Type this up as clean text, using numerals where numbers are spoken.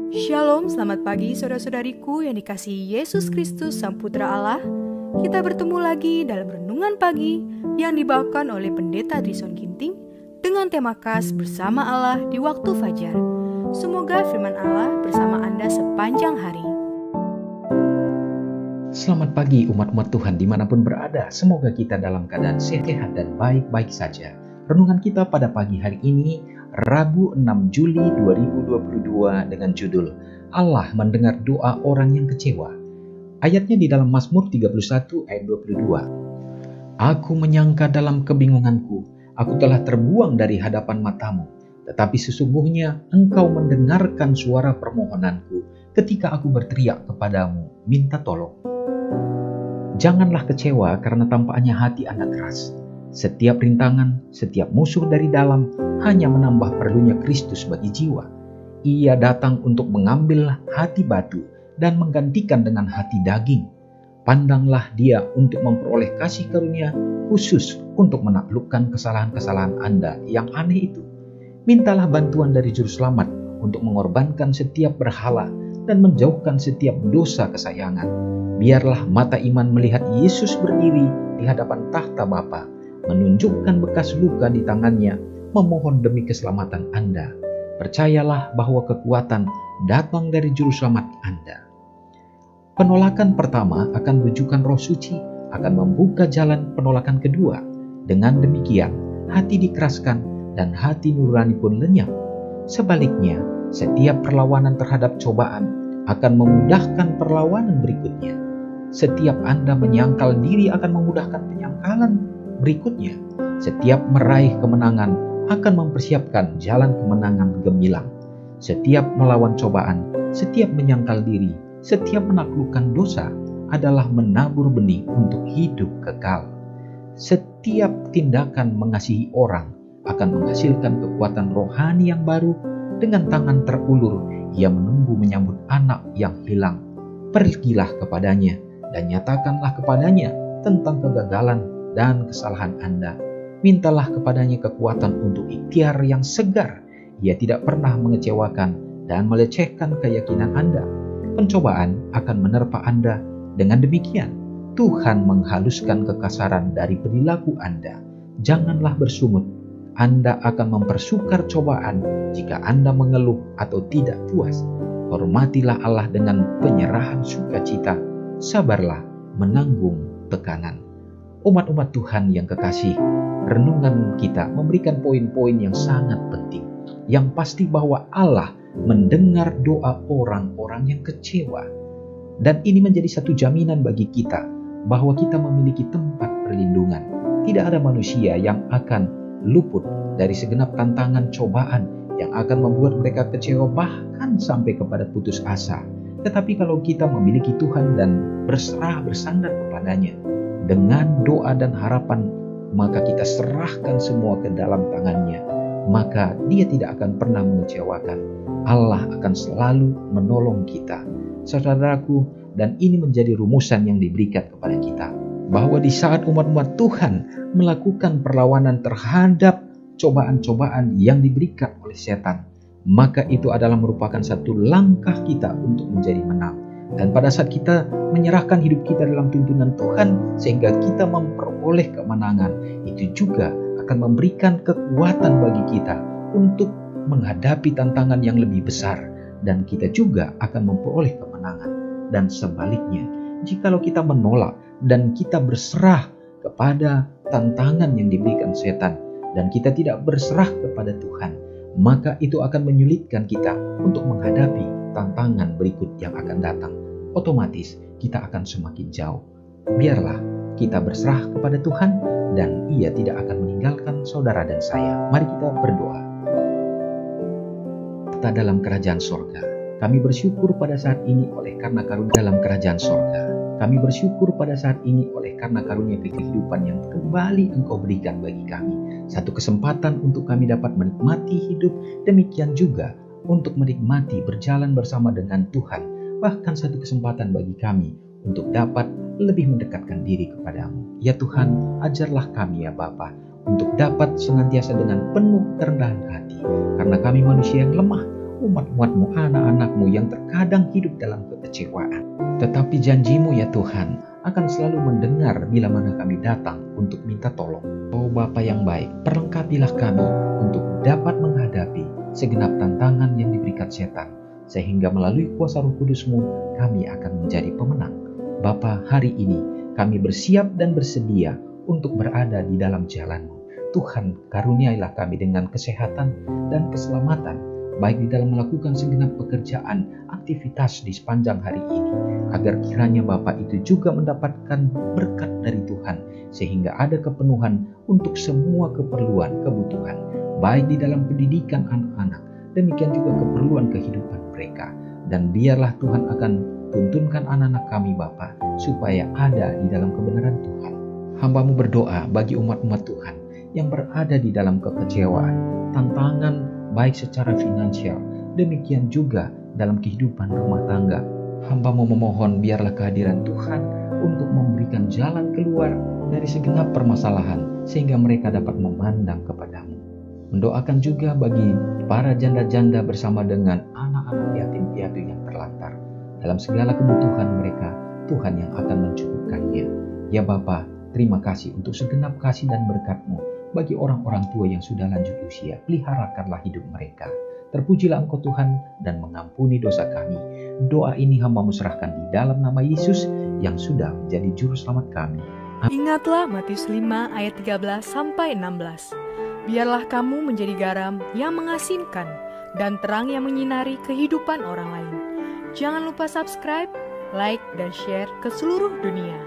Shalom, selamat pagi saudara-saudariku yang dikasihi Yesus Kristus Sang Putra Allah. Kita bertemu lagi dalam Renungan Pagi yang dibawakan oleh Pendeta Trison Ginting dengan tema khas Bersama Allah di Waktu Fajar. Semoga firman Allah bersama Anda sepanjang hari. Selamat pagi umat-umat Tuhan dimanapun berada. Semoga kita dalam keadaan sehat dan baik-baik saja. Renungan kita pada pagi hari ini Rabu 6 Juli 2022 dengan judul Allah mendengar doa orang yang kecewa. Ayatnya di dalam Mazmur 31 ayat 22. Aku menyangka dalam kebingunganku, aku telah terbuang dari hadapan matamu. Tetapi sesungguhnya engkau mendengarkan suara permohonanku ketika aku berteriak kepadamu, minta tolong. Janganlah kecewa karena tampaknya hati Anda keras. Setiap rintangan, setiap musuh dari dalam hanya menambah perlunya Kristus bagi jiwa. Ia datang untuk mengambil hati batu dan menggantikan dengan hati daging. Pandanglah Dia untuk memperoleh kasih karunia khusus untuk menaklukkan kesalahan-kesalahan Anda yang aneh itu. Mintalah bantuan dari Juru Selamat untuk mengorbankan setiap berhala dan menjauhkan setiap dosa kesayangan. Biarlah mata iman melihat Yesus berdiri di hadapan tahta Bapa, menunjukkan bekas luka di tangannya, memohon demi keselamatan Anda. Percayalah bahwa kekuatan datang dari Juru Selamat Anda. Penolakan pertama akan rujukan Roh Suci akan membuka jalan penolakan kedua. Dengan demikian, hati dikeraskan dan hati nurani pun lenyap. Sebaliknya, setiap perlawanan terhadap cobaan akan memudahkan perlawanan berikutnya. Setiap Anda menyangkal diri akan memudahkan penyangkalan berikutnya. Setiap meraih kemenangan akan mempersiapkan jalan kemenangan gemilang. Setiap melawan cobaan, setiap menyangkal diri, setiap menaklukkan dosa adalah menabur benih untuk hidup kekal. Setiap tindakan mengasihi orang akan menghasilkan kekuatan rohani yang baru. Dengan tangan terulur, ia menunggu menyambut anak yang hilang. Pergilah kepadanya dan nyatakanlah kepadanya tentang kegagalan dan kesalahan Anda. Mintalah kepadanya kekuatan untuk ikhtiar yang segar. Ia tidak pernah mengecewakan dan melecehkan keyakinan Anda. Pencobaan akan menerpa Anda. Dengan demikian, Tuhan menghaluskan kekasaran dari perilaku Anda. Janganlah bersungut. Anda akan mempersukar cobaan jika Anda mengeluh atau tidak puas. Hormatilah Allah dengan penyerahan sukacita. Sabarlah menanggung tekanan. Umat-umat Tuhan yang kekasih, renungan kita memberikan poin-poin yang sangat penting. Yang pasti bahwa Allah mendengar doa orang-orang yang kecewa. Dan ini menjadi satu jaminan bagi kita bahwa kita memiliki tempat perlindungan. Tidak ada manusia yang akan luput dari segenap tantangan cobaan yang akan membuat mereka kecewa bahkan sampai kepada putus asa. Tetapi kalau kita memiliki Tuhan dan berserah bersandar kepadanya dengan doa dan harapan, maka kita serahkan semua ke dalam tangannya, maka Dia tidak akan pernah mengecewakan. Allah akan selalu menolong kita. Saudaraku, dan ini menjadi rumusan yang diberikan kepada kita, bahwa di saat umat-umat Tuhan melakukan perlawanan terhadap cobaan-cobaan yang diberikan oleh setan, maka itu adalah merupakan satu langkah kita untuk menjadi menang. Dan pada saat kita menyerahkan hidup kita dalam tuntunan Tuhan sehingga kita memperoleh kemenangan, itu juga akan memberikan kekuatan bagi kita untuk menghadapi tantangan yang lebih besar, dan kita juga akan memperoleh kemenangan. Dan sebaliknya, jikalau kita menolak dan kita berserah kepada tantangan yang diberikan setan dan kita tidak berserah kepada Tuhan, maka itu akan menyulitkan kita untuk menghadapi tantangan berikut yang akan datang. Otomatis kita akan semakin jauh. Biarlah kita berserah kepada Tuhan dan Ia tidak akan meninggalkan saudara dan saya. Mari kita berdoa. Kita dalam kerajaan sorga, kami bersyukur pada saat ini oleh karena karunia dalam kerajaan sorga. Kami bersyukur pada saat ini oleh karena karunia kehidupan yang kembali Engkau berikan bagi kami. Satu kesempatan untuk kami dapat menikmati hidup, demikian juga untuk menikmati berjalan bersama dengan Tuhan. Bahkan satu kesempatan bagi kami untuk dapat lebih mendekatkan diri kepadamu. Ya Tuhan, ajarlah kami ya Bapa, untuk dapat senantiasa dengan penuh kerendahan hati. Karena kami manusia yang lemah, umat-umat-Mu, anak-anak-Mu yang terkadang hidup dalam kekecewaan. Tetapi janji-Mu ya Tuhan akan selalu mendengar bila mana kami datang untuk minta tolong. Oh Bapa yang baik, perlengkapilah kami untuk dapat menghadapi segenap tantangan yang diberikan setan, sehingga melalui kuasa Roh Kudus-Mu kami akan menjadi pemenang. Bapa, hari ini kami bersiap dan bersedia untuk berada di dalam jalan-Mu. Tuhan, karuniailah kami dengan kesehatan dan keselamatan, baik di dalam melakukan segenap pekerjaan, aktivitas di sepanjang hari ini, agar kiranya Bapa itu juga mendapatkan berkat dari Tuhan, sehingga ada kepenuhan untuk semua keperluan, kebutuhan, baik di dalam pendidikan anak-anak, demikian juga keperluan kehidupan mereka. Dan biarlah Tuhan akan tuntunkan anak-anak kami Bapa, supaya ada di dalam kebenaran Tuhan. Hamba-Mu berdoa bagi umat-umat Tuhan yang berada di dalam kekecewaan, tantangan baik secara finansial, demikian juga dalam kehidupan rumah tangga. Hamba-Mu memohon biarlah kehadiran Tuhan untuk memberikan jalan keluar dari segenap permasalahan, sehingga mereka dapat memandang kepada-Mu. Mendoakan juga bagi para janda-janda bersama dengan anak-anak yatim piatu yang terlantar. Dalam segala kebutuhan mereka, Tuhan yang akan mencukupkannya. Ya Bapa, terima kasih untuk segenap kasih dan berkat-Mu bagi orang-orang tua yang sudah lanjut usia. Peliharakanlah hidup mereka. Terpujilah Engkau Tuhan dan mengampuni dosa kami. Doa ini hamba-Mu serahkan di dalam nama Yesus yang sudah menjadi juru selamat kami. Ingatlah Matius 5 ayat 13-16. Biarlah kamu menjadi garam yang mengasinkan dan terang yang menyinari kehidupan orang lain. Jangan lupa subscribe, like, dan share ke seluruh dunia.